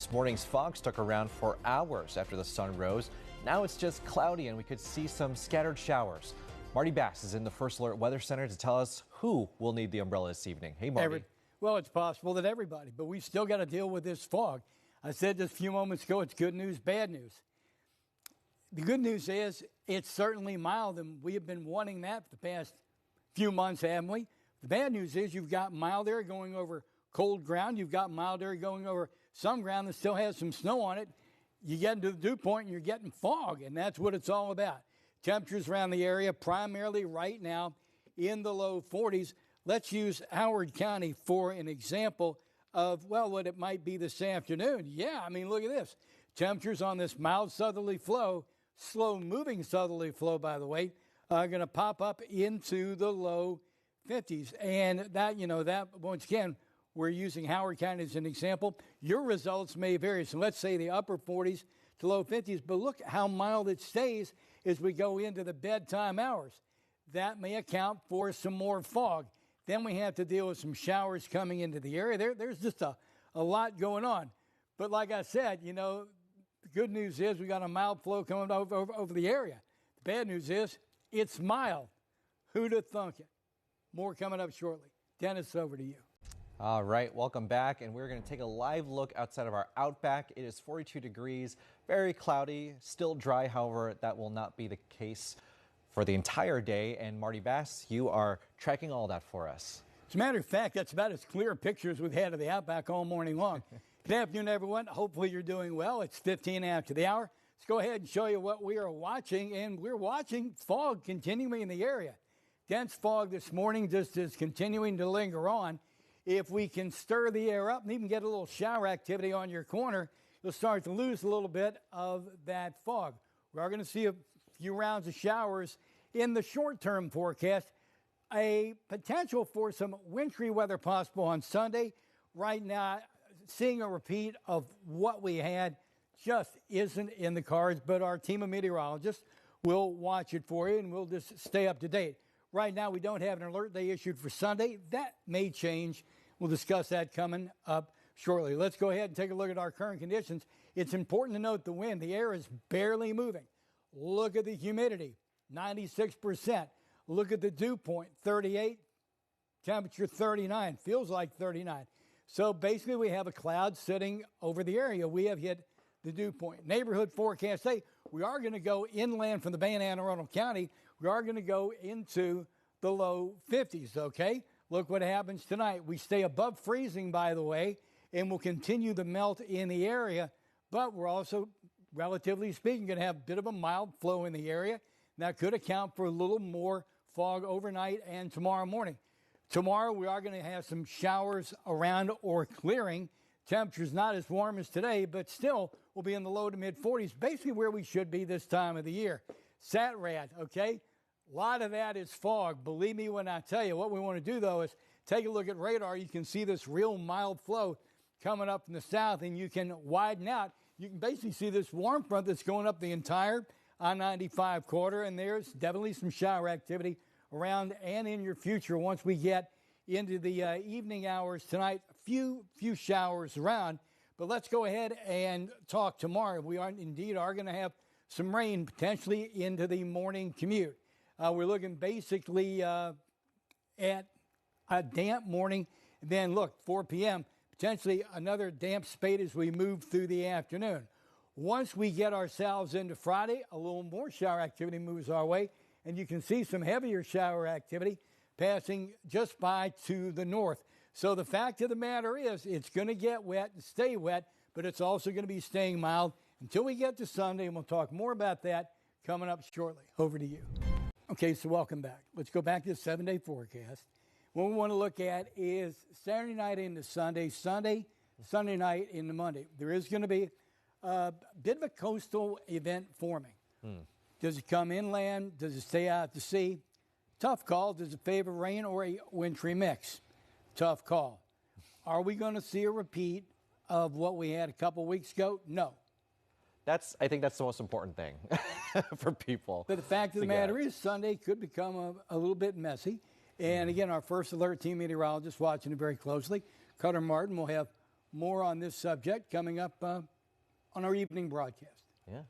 This morning's fog stuck around for hours after the sun rose. Now it's just cloudy and we could see some scattered showers. Marty Bass is in the First Alert Weather Center to tell us who will need the umbrella this evening. Hey, Marty. Well, it's possible that everybody, but we still got to deal with this fog. I said just a few moments ago, it's good news, bad news. The good news is it's certainly mild, and we have been wanting that for the past few months, haven't we? The bad news is you've got mild air going over cold ground. You've got mild air going over some ground that still has some snow on it. You get into the dew point and you're getting fog, and that's what it's all about. Temperatures around the area primarily right now in the low 40s. Let's use Howard County for an example of, well, what it might be this afternoon. Yeah, I mean, look at this. Temperatures on this mild southerly flow, slow-moving southerly flow, by the way, are going to pop up into the low 50s. And that once again, we're using Howard County as an example. Your results may vary. So let's say the upper 40s to low 50s, but look how mild it stays as we go into the bedtime hours. That may account for some more fog. Then we have to deal with some showers coming into the area. There's just a lot going on. But like I said, the good news is we got a mild flow coming over the area. The bad news is it's mild. Who'd have thunk it? More coming up shortly. Dennis, over to you. All right, welcome back, and we're going to take a live look outside of our Outback. It is 42 degrees, very cloudy, still dry. However, that will not be the case for the entire day. And Marty Bass, you are tracking all that for us. As a matter of fact, that's about as clear a picture as we've had of the Outback all morning long. Good afternoon, everyone. Hopefully you're doing well. It's 15 after the hour. Let's go ahead and show you what we are watching, and we're watching fog continuing in the area. Dense fog this morning just is continuing to linger on. If we can stir the air up and even get a little shower activity on your corner, you'll start to lose a little bit of that fog. We are going to see a few rounds of showers in the short-term forecast. A potential for some wintry weather possible on Sunday. Right now, seeing a repeat of what we had just isn't in the cards, but our team of meteorologists will watch it for you, and we'll just stay up to date. Right now, we don't have an alert day issued for Sunday. That may change. We'll discuss that coming up shortly. Let's go ahead and take a look at our current conditions. It's important to note the wind. The air is barely moving. Look at the humidity, 96%. Look at the dew point, 38. Temperature 39. Feels like 39. So basically, we have a cloud sitting over the area. We have hit the dew point. Neighborhood forecast say we are going to go inland from the Bay of Anne Arundel County. We are going to go into the low 50s, okay? Look what happens tonight. We stay above freezing, by the way, and we'll continue the melt in the area, but we're also, relatively speaking, going to have a bit of a mild flow in the area. That could account for a little more fog overnight and tomorrow morning. Tomorrow, we are going to have some showers around or clearing. Temperatures not as warm as today, but still will be in the low to mid 40s, basically where we should be this time of the year. SATRAD, okay? A lot of that is fog. Believe me when I tell you. What we want to do, though, is take a look at radar. You can see this real mild flow coming up from the south, and you can widen out. You can basically see this warm front that's going up the entire I-95 corridor, and there's definitely some shower activity around and in your future once we get into the evening hours tonight. A few showers around, but let's go ahead and talk tomorrow. We are going to have some rain potentially into the morning commute. We're looking basically at a damp morning. Then look, 4 p.m., potentially another damp spate as we move through the afternoon. Once we get ourselves into Friday, a little more shower activity moves our way, and you can see some heavier shower activity passing just by to the north. So the fact of the matter is it's going to get wet and stay wet, but it's also going to be staying mild until we get to Sunday, and we'll talk more about that coming up shortly. Over to you. Okay, so welcome back. Let's go back to the 7-day forecast. What we want to look at is Saturday night into Sunday, Sunday night into Monday. There is going to be a bit of a coastal event forming. Does it come inland? Does it stay out to sea? Tough call. Does it favor rain or a wintry mix? Tough call. Are we going to see a repeat of what we had a couple weeks ago? No. I think that's the most important thing for people. But the fact of the matter is Sunday could become a little bit messy. And again, our First Alert team meteorologist watching it very closely. Cutter Martin will have More on this subject coming up on our evening broadcast.